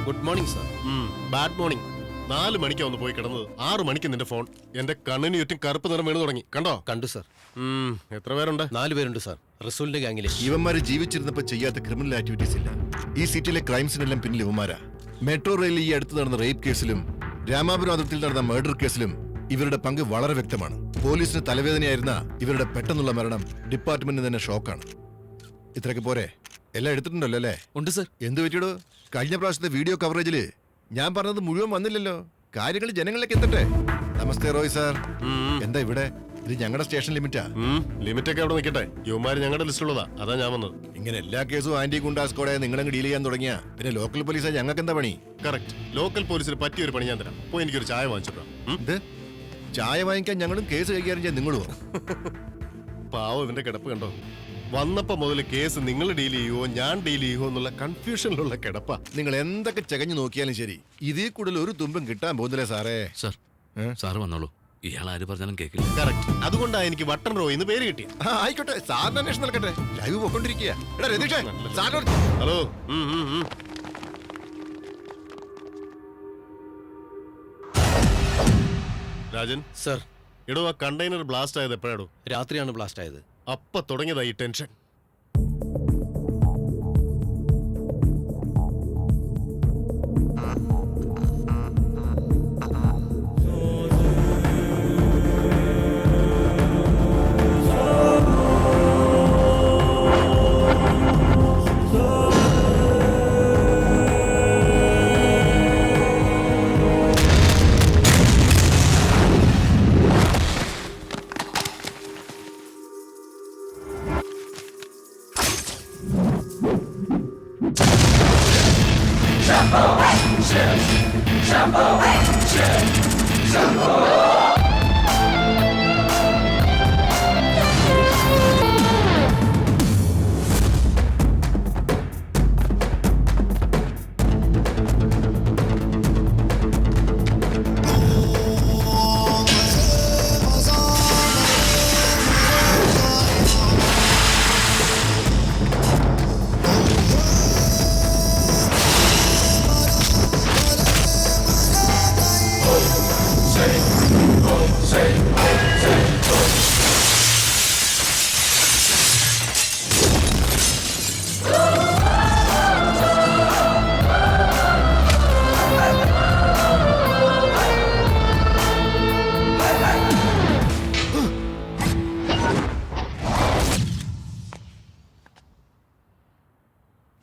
Good morning sir. Bad morning. 4 മണിക്കാ ഒന്ന് പോയി കിടന്നത്. 6 മണിക്ക് നിന്റെ ഫോൺ. എന്റെ കണ്ണിന് ചുറ്റും കറുപ്പ് നിറം വീണ് തുടങ്ങി. കണ്ടോ? കണ്ടു സാർ. എത്ര പേരുണ്ട്? 4 പേരുണ്ട് സാർ. റസൂലിന്റെ ഗാംഗിലെ. ഇവന്മാര് ജീവിച്ചിരുന്നപ്പോ ചെയ്യാത്ത ക്രിമിനൽ ആക്ടിവിറ്റീസ് ഇല്ല. ഈ സിറ്റിയിലെ ക്രൈംസിനെല്ലാം പിന്നിൽ ഇവന്മാരാ. മെട്രോ റെയിലിൽ ഈ അടുത്ത് നടന്ന റേപ്പ് കേസിലും രാമാപുരം അതിർത്തിയിൽ നടന്ന മർഡർ കേസിലും ഇവരുടെ പങ്ക് വളരെ വ്യക്തമാണ്. പോലീസിന് തലവേദനയായിരുന്ന ഇവരുടെ പെട്ടെന്നുള്ള മരണം ഡിപ്പാർട്ട്മെന്റിന് തന്നെ ഷോക്കാണ്. ഇത്രയൊക്കെ പോരെ? എല്ലാം എടുത്തിട്ടുണ്ടല്ലോ അല്ലേ? ഉണ്ട് സാർ. എന്ത് പറ്റിയോ? കഴിഞ്ഞ പ്രാവശ്യത്തെ വീഡിയോ കവറേജില് ഞാൻ പറഞ്ഞത് മുഴുവൻ വന്നില്ലല്ലോ. കാര്യങ്ങൾ ജനങ്ങളിലേക്ക് എത്തട്ടെ. നമസ്തേ റോയ് സാർ. എന്താ ഇവിടെ? ഇത് ഞങ്ങളുടെ സ്റ്റേഷൻ ലിമിറ്റാ. ലിമിറ്റൊക്കെ അവിടെ നിൽക്കട്ടെ. യുവമാര് ഞങ്ങളുടെ ലിസ്റ്റിലുള്ളതാ. അതാ ഞാൻ വന്നത്. ഇങ്ങനെ എല്ലാ കേസും ആന്റി ഗുണ്ടാസ്കോടെ നിങ്ങളങ്ങ് ഡീൽ ചെയ്യാൻ തുടങ്ങിയ പിന്നെ ലോക്കൽ പോലീസാ ഞങ്ങൾക്ക് എന്താ പണി? കറക്റ്റ്. ലോക്കൽ പോലീസിന് പറ്റിയൊരു പണി ഞാൻ തരാം. പോയി എനിക്കൊരു ചായ വാങ്ങിച്ചിട്ടാ. ഇത് ചായ വാങ്ങിക്കാൻ ഞങ്ങളും കേസ് കൈകാര്യം ചെയ്യാൻ നിങ്ങളുമോ? പാവം ഇവന്റെ കിടപ്പ് കണ്ടോ? വന്നപ്പോ മുതൽ കേസ് നിങ്ങൾ ഡീൽ ചെയ്യുവോ ഞാൻ ഡീൽ ചെയ്യുവോ എന്നുള്ള കൺഫ്യൂഷനിലുള്ള കിടപ്പാ. നിങ്ങൾ എന്തൊക്കെ ചകഞ്ഞു നോക്കിയാലും ശരി, ഇതിൽ കൂടുതൽ ഒരു തുമ്പും കിട്ടാൻ പോകുന്നില്ലേ സാറേ. സാറ് വന്നോളൂ. ഇയാൾ ആര് പറഞ്ഞാലും കേൾക്കില്ല. കറക്റ്റ്. അതുകൊണ്ടാ എനിക്ക് വട്ടൻ റോയ് എന്ന് പേര് കിട്ടിയ. ആയിക്കോട്ടെ, സാറിന് അന്വേഷണം നടക്കട്ടെ. ലൈവ് പോയിക്കൊണ്ടിരിക്കുക. ഹലോ. രാജൻ സർ. എടോ, ആ കണ്ടെയ്നർ ബ്ലാസ്റ്റ് ആയത് എപ്പോഴാടോ? രാത്രിയാണ് ബ്ലാസ്റ്റ് ആയത്. അപ്പൊ തുടങ്ങിയതായി ടെൻഷൻ.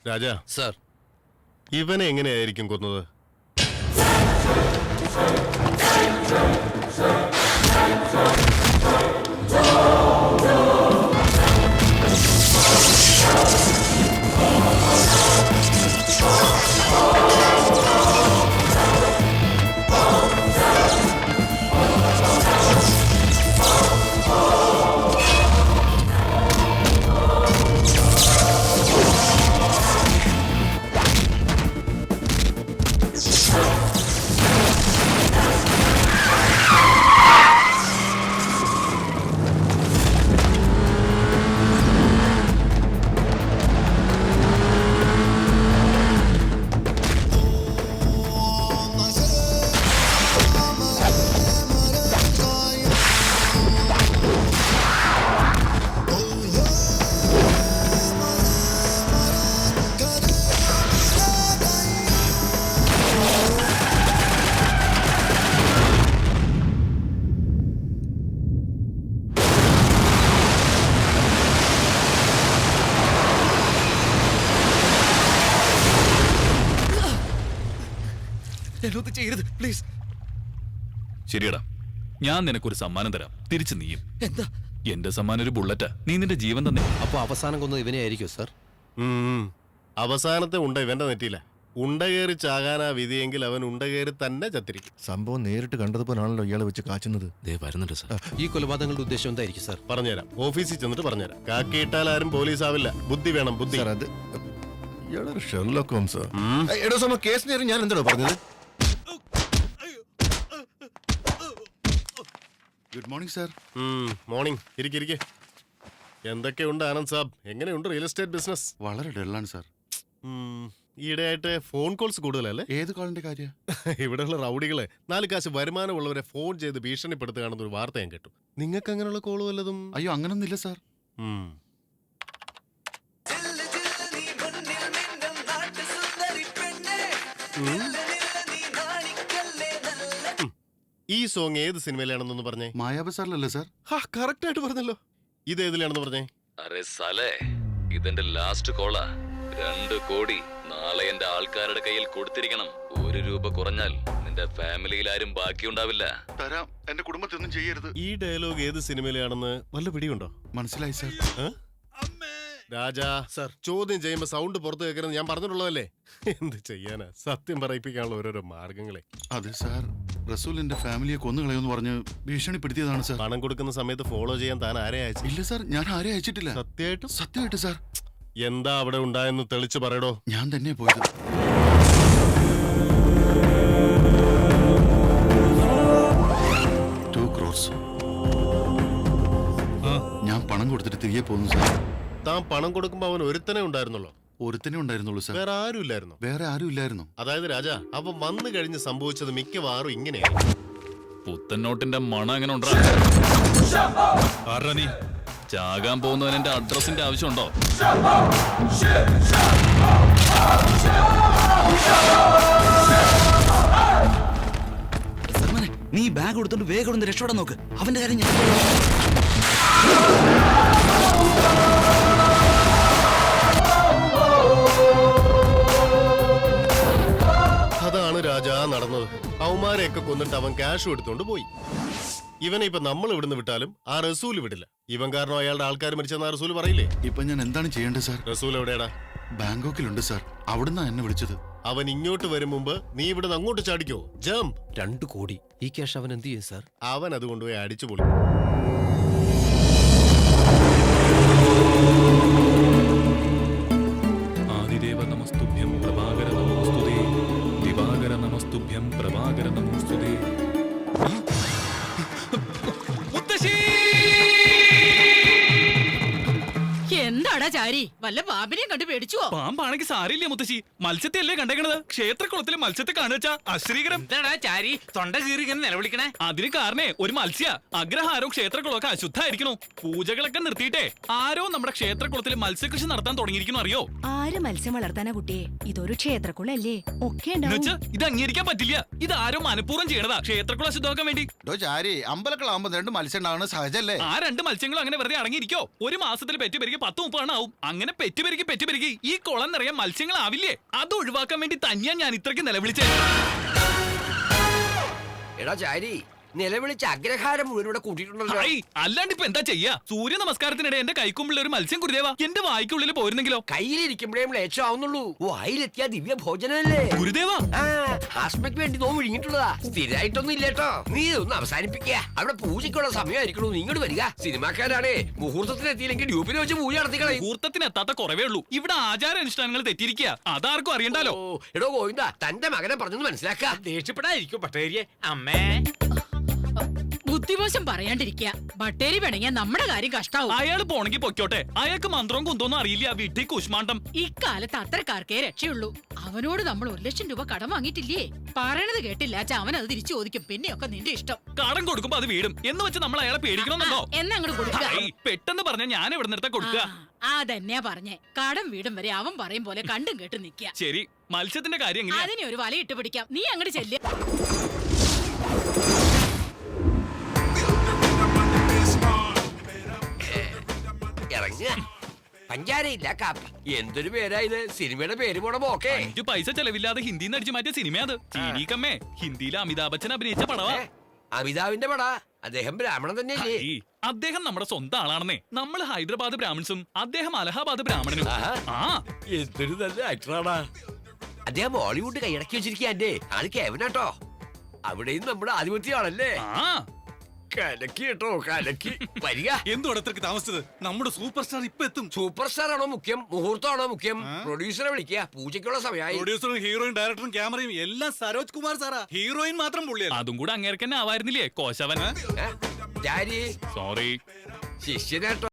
രാജ സർ. ഇവനെ എങ്ങനെയായിരിക്കും കൊന്നത്? ചെയ്യരുത് പ്ലീസ്. ശരിയടാ, ഞാൻ നിനക്കൊരു സമ്മാനം തരാം. തിരിച്ചു നീയും. എന്താ? എന്റെ സമ്മാനം ഒരു ബുള്ളറ്റാ. നീ നിന്റെ ജീവൻ തന്നെ. അപ്പൊ അവസാനം കൊന്നത് ഇവനെ ആയിരിക്കും സർ? അവസാനത്തെ ഉണ്ട ഇവന്റെ നെറ്റിയില്ല. ഉണ്ട കയറി ചാകാനാ വിധിയെങ്കിൽ അവൻ ഉണ്ട കയറി തന്നെ ചത്തിരിക്കും. സംഭവം നേരിട്ട് കണ്ടതുപോലാണല്ലോ ഇയാളെ വെച്ച് കാച്ചുന്നത്. വരുന്നുണ്ട് സാർ. ഈ കൊലപാതകങ്ങളുടെ ഉദ്ദേശം എന്തായിരിക്കും സർ? പറഞ്ഞുതരാം. ഓഫീസിൽ ചെന്നിട്ട് പറഞ്ഞുതരാം. കാക്കിയിട്ടാൽ ആരും പോലീസ് ആവില്ല. ബുദ്ധി വേണം, ബുദ്ധി. അത് ഇയാളൊരു ഷെർലോക്ക് ഹോംസ്. എടോ സമ കേസിന് ഞാൻ എന്താണോ പറഞ്ഞത്? Good morning sir. മോർണിംഗ്. ഇരിക്കെ. എന്തൊക്കെയുണ്ട് ആനന്ദ് സാബ്? എങ്ങനെയുണ്ട് റിയൽ എസ്റ്റേറ്റ് ബിസിനസ്? വളരെ ഡള്ളാണ് സാർ. ഈയിടെയായിട്ട് ഫോൺ കോൾസ് കൂടുതലല്ലേ? ഏത് കോളിന്റെ കാര്യം? ഇവിടെയുള്ള റൗഡികളെ 4 കാശ് വരുമാനമുള്ളവരെ ഫോൺ ചെയ്ത് ഭീഷണിപ്പെടുത്തുകയാണെന്നൊരു വാർത്ത ഞാൻ കേട്ടു. നിങ്ങൾക്ക് അങ്ങനെയുള്ള കോൾ വല്ലതും? അയ്യോ അങ്ങനൊന്നുമില്ല സാർ. ഉം. ഈ സോങ് ഏത് സിനിമയിലാണെന്നൊന്ന് പറഞ്ഞേ. മായാബസാറിലല്ലേ സാർ? കറക്റ്റ് ആയിട്ട് പറഞ്ഞല്ലോ. ഇത് ഏതിലാണെന്ന് പറഞ്ഞേ. അരെ സാലേ, ഇതെന്റെ ലാസ്റ്റ് കോളാ. 2 കോടി നാളെ എന്റെ ആൾക്കാരുടെ കയ്യിൽ കൊടുത്തിരിക്കണം. 1 രൂപ കുറഞ്ഞാൽ നിന്റെ ഫാമിലിയിൽ ആരും ബാക്കിയുണ്ടാവില്ല. തരാം, എന്റെ കുടുംബത്തിനൊന്നും ചെയ്യരുത്. ഈ ഡയലോഗ് ഏത് സിനിമയിലാണെന്ന് വല്ല പിടിയുണ്ടോ? മനസ്സിലായി സാർ. രാജാ സർ. ചോദ്യം ചെയ്യുമ്പോ സൗണ്ട് പുറത്ത് കേൾക്കണമെന്ന് ഞാൻ പറഞ്ഞിട്ടുള്ളതല്ലേ. എന്ത് ചെയ്യാനാ, സത്യം പറയിപ്പിക്കാനുള്ള ഓരോരോ മാർഗങ്ങളെ. അതെ സാർ, റസൂൽ എന്റെ ഫാമിലിയെ കൊന്നുകളയെന്ന് പറഞ്ഞ് ഭീഷണിപ്പെടുത്തിയതാണ് സാർ. പണം കൊടുക്കുന്ന സമയത്ത് ഫോളോ ചെയ്യാൻ താൻ ആരെ അയച്ചു? ഇല്ല സാർ, ഞാൻ ആരെ അയച്ചിട്ടില്ല. സത്യമായിട്ടും? സത്യമായിട്ട് സാർ. എന്താ അവിടെ ഉണ്ടായെന്ന് തെളിച്ചു പറയടോ. ഞാൻ തന്നെ പോയത്. ഞാൻ പണം കൊടുത്തിട്ട് തിരികെ പോകുന്നു സാർ. താൻ പണം കൊടുക്കുമ്പോ അവൻ ഒരുത്തനെ ഉണ്ടായിരുന്നല്ലോ? ഒരുത്തനെ ഉണ്ടായിരുന്നുള്ളൂ സാർ. വേറെ ആരും ഇല്ലായിരുന്നു? വേറെ ആരും ഇല്ലായിരുന്നു. അതായത് രാജാ, അവൻ വന്നു കഴിഞ്ഞ് സംഭവിച്ചത് മിക്കവാറും ഇങ്ങനെയാണ്. പുത്തൻ നോട്ടിന്റെ മണം എങ്ങനെ ഉണ്ടാ? നീ ചാകാൻ പോകുന്നവൻ എന്റെ അഡ്രസ്സിന്റെ ആവശ്യമുണ്ടോ? നീ ബാഗ് കൊടുത്തോണ്ട് വേഗം ഒന്ന് രക്ഷപ്പെടാൻ നോക്ക്. അവന്റെ കാര്യം ഞാൻ അതാണ് രാജാ നടന്നത്. അവന്മാരെയൊക്കെ കൊന്നിട്ട് അവൻ ക്യാഷ് എടുത്തോണ്ട് പോയി. ഇവനെ ഇപ്പൊ നമ്മൾ ഇവിടുന്ന് വിട്ടാലും ആ റസൂല് വിടില്ല. ഇവൻ കാരണം അയാളുടെ ആൾക്കാർ മരിച്ചെന്ന് ആ റസൂല് പറയില്ലേ? ഇപ്പൊ ഞാൻ എന്താണ് ചെയ്യേണ്ടത് സാർ? റസൂൽ എവിടെയാടാ? ബാങ്കോക്കിലുണ്ട് സാർ. അവിടുന്ന് എന്നെ വിളിച്ചത്. അവൻ ഇങ്ങോട്ട് വരും മുമ്പ് നീ ഇവിടുന്ന് അങ്ങോട്ട് ചാടിക്കോ. ജംപ്. 2 കോടി. ഈ ക്യാഷ് അവൻ എന്ത് ചെയ്യും സാർ? അവൻ അത് കൊണ്ടുപോയി അടിച്ചു പൊളി. ആദിദേവ നമസ്തുഭ്യം പ്രഭാകര നമോസ്തുതേ. ദിവാകര നമസ്തുഭ്യം പ്രഭാകര നമോസ്തുതേ. എന്താടാ ചാരി, വല്ല പാമ്പിനെയും കണ്ടു പേടിച്ചുവോ? പാമ്പാണെങ്കിൽ സാരില്ലേ മുത്തശ്ശി, മത്സ്യത്തെ അല്ലേ കണ്ടേക്കണത്. ക്ഷേത്രക്കുളത്തിലെ മത്സ്യത്തെ കാണുവച്ചാ അശ്രീകരം. എന്താടാ ചാരി തൊണ്ട കീറി ഇങ്ങനെ നിലവിളിക്കണേ? അതിന് കാരണേ ഒരു മത്സ്യ അഗ്രഹാരവും ക്ഷേത്രക്കുളമൊക്കെ അശുദ്ധായിരിക്കണു. പൂജകളൊക്കെ നിർത്തിയിട്ടേ ആരോ നമ്മുടെ ക്ഷേത്രക്കുളത്തിൽ മത്സ്യകൃഷി നടത്താൻ തുടങ്ങിയിരിക്കുന്നു. അറിയോ? ആര് മത്സ്യം വളർത്താനാ കുട്ടിയെ? ഇതൊരു ക്ഷേത്രക്കുളല്ലേ, ഒക്കെ എന്നുവെച്ചാ ഇത് അംഗീകരിക്കാൻ പറ്റില്ല. ഇത് ആരോ മനഃപൂർവ്വം ചെയ്യണതാ ക്ഷേത്രക്കുളം അശുദ്ധമാക്കാൻ വേണ്ടി. ചാരി, അമ്പലക്കളാകുമ്പോ 2 മത്സ്യം ഉണ്ടാവുന്നത് സഹജല്ലേ? ആ 2 മത്സ്യങ്ങളും അങ്ങനെ വെറുതെ അടങ്ങിയിരിക്കോ? ഒരു മാസത്തിൽ പെറ്റുപെരുകി 10-30 ആവും. അങ്ങനെ പെറ്റുപെരുകി ഈ കുളം നിറയെ മത്സ്യങ്ങളാവില്ലേ? അത് ഒഴിവാക്കാൻ വേണ്ടി തന്നെയാ ഞാൻ ഇത്രയ്ക്ക് നിലവിളിച്ചേ. എടാ ചാരി, നിലവിളിച്ച് അഗ്രഹാരം മുഴുവൻ ഇവിടെ കൂട്ടിയിട്ടുണ്ടല്ലോ. അല്ലാണ്ട് ഇപ്പൊ എന്താ ചെയ്യാ? സൂര്യ നമസ്കാരത്തിനിടെ എന്റെ കൈക്കുമ്പിൾ ഒരു മത്സ്യം ഗുരുദേവ എന്റെ വായിക്കുള്ളിൽ പോയിരുന്നെങ്കിലോ? കയ്യിലിരിക്കുമ്പോഴേ ലേശമാവുന്നുള്ളൂ. വായിലെത്തിയ ദിവ്യ ഭോജനല്ലേ ഗുരുദേവ. ആസ്മയ്ക്ക് വേണ്ടി നോ വിഴുങ്ങിട്ടുള്ളതാ. സ്ഥിരമായിട്ടൊന്നും ഇല്ലേട്ടോ. നീ ഒന്ന് അവസാനിപ്പിക്കുക. അവിടെ പൂജയ്ക്കുള്ള സമയമായിരിക്കണു. നീ ഇങ്ങോട്ട് വരിക. സിനിമാക്കാരാണേ മുഹൂർത്തത്തിന് എത്തിയില്ലെങ്കിൽ ഡ്യൂപ്പിനെ വെച്ച് പൂജ നടത്തിക്കളെ. മുഹൂർത്തത്തിന് എത്താത്ത കുറവേ ഉള്ളൂ. ഇവിടെ ആചാരാനുഷ്ഠാനങ്ങൾ തെറ്റിയിരിക്കുക. അതാർക്കും അറിയണ്ടല്ലോ. എടോ ഗോവിന്ദ, തന്റെ മകനെ പറഞ്ഞൊന്ന് മനസ്സിലാക്കാം. ദേഷ്യപ്പെടാതിരിക്കും പട്ടേരിയെ. അമ്മേ ബുദ്ധിമോശം പറയാണ്ടിരിക്കുക. ബട്ടേരി വേണമെങ്കിൽ നമ്മുടെ കാര്യം കഷ്ടാവും. അയാള് പോണെങ്കി പൊയ്ക്കോട്ടെ. അയാൾക്ക് മന്ത്രവും കുന്തോന്നും അറിയില്ല. വീട്ടിൽ കുഷ്മാണ്ടം. ഇക്കാലത്ത് അത്രക്കാർക്കേ രക്ഷയുള്ളൂ. അവനോട് നമ്മൾ 1 ലക്ഷം രൂപ കടം വാങ്ങിയിട്ടില്ലേ? പറയണത് കേട്ടില്ല അച്ഛാ, അവൻ അത് തിരിച്ചു ചോദിക്കും. പിന്നെയൊക്കെ നിന്റെ ഇഷ്ടം. കടം കൊടുക്കുമ്പോ അത് വീടും എന്ന് വെച്ച് നമ്മൾ അയാളെ പേടിക്കണമെന്നോ? എന്നാ അങ്ങോട്ട് കൊടുക്കുക. പെട്ടെന്ന് പറഞ്ഞ ഞാൻ ഇവിടെ നിർത്താൻ കൊടുക്കുക. അതന്നെയാ പറഞ്ഞേ. കടം വീടും വരെ അവൻ പറയും പോലെ കണ്ടും കേട്ട് നിക്ക. ശരി, മത്സ്യത്തിന്റെ കാര്യം എങ്ങനെയാ? അതിനെ ഒരു വല ഇട്ട് പിടിക്കാം. നീ അങ്ങോട്ട് ചെല്ല്. ഇറങ്ങ. പഞ്ചാരയില്ല കാപ്പി. എന്തൊരു പേരാ ഇത്? സിനിമയുടെ പേര് പോണ പോക്കേ. 5 പൈസ ചെലവില്ലാതെ ഹിന്ദിന്ന് അടിച്ചു മാറ്റിയ സിനിമ അത്. ചീനീക്കമ്മേ, ഹിന്ദിയിലെ അമിതാഭ് ബച്ചൻ അഭിനയിച്ച പടവാ. അമിതാവിന്റെ പടാ. അദ്ദേഹം ബ്രാഹ്മണൻ തന്നെയല്ലേ? അദ്ദേഹം നമ്മുടെ സ്വന്തം ആളാണെന്നേ. നമ്മൾ ഹൈദരാബാദ് ബ്രാഹ്മൺസും അദ്ദേഹം അലഹാബാദ് ബ്രാഹ്മണനും. എന്തൊരു നല്ല ആക്ടറാടാ. അദ്ദേഹം ബോളിവുഡ് കൈയടക്കി വെച്ചിരിക്കേ. അത് കേവനാട്ടോ. അവിടെയും നമ്മുടെ ആധിപത്യമാണല്ലേ. കലക്കി കേട്ടോ, കലക്കി. വരിക. എന്തുവാണ് ഇത്രക്ക് താമസിച്ചത്? നമ്മുടെ സൂപ്പർ സ്റ്റാർ ഇപ്പൊ എത്തും. സൂപ്പർ സ്റ്റാർ ആണോ മുഖ്യം, മുഹൂർത്തമാണോ മുഖ്യം? പ്രൊഡ്യൂസറെ വിളിക്കുക. പൂജയ്ക്കുള്ള സമയമായി. പ്രൊഡ്യൂസറും ഹീറോയും ഡയറക്ടറും ക്യാമറയും എല്ലാം സരോജ് കുമാർ സാറാ. ഹീറോയിൻ മാത്രം പുള്ളിയല്ല. അതും കൂടെ അങ്ങേർക്ക് തന്നെ ആവായിരുന്നില്ലേ കോശവൻ? ജാരി സോറി ശിഷ്യനാട്ടോ.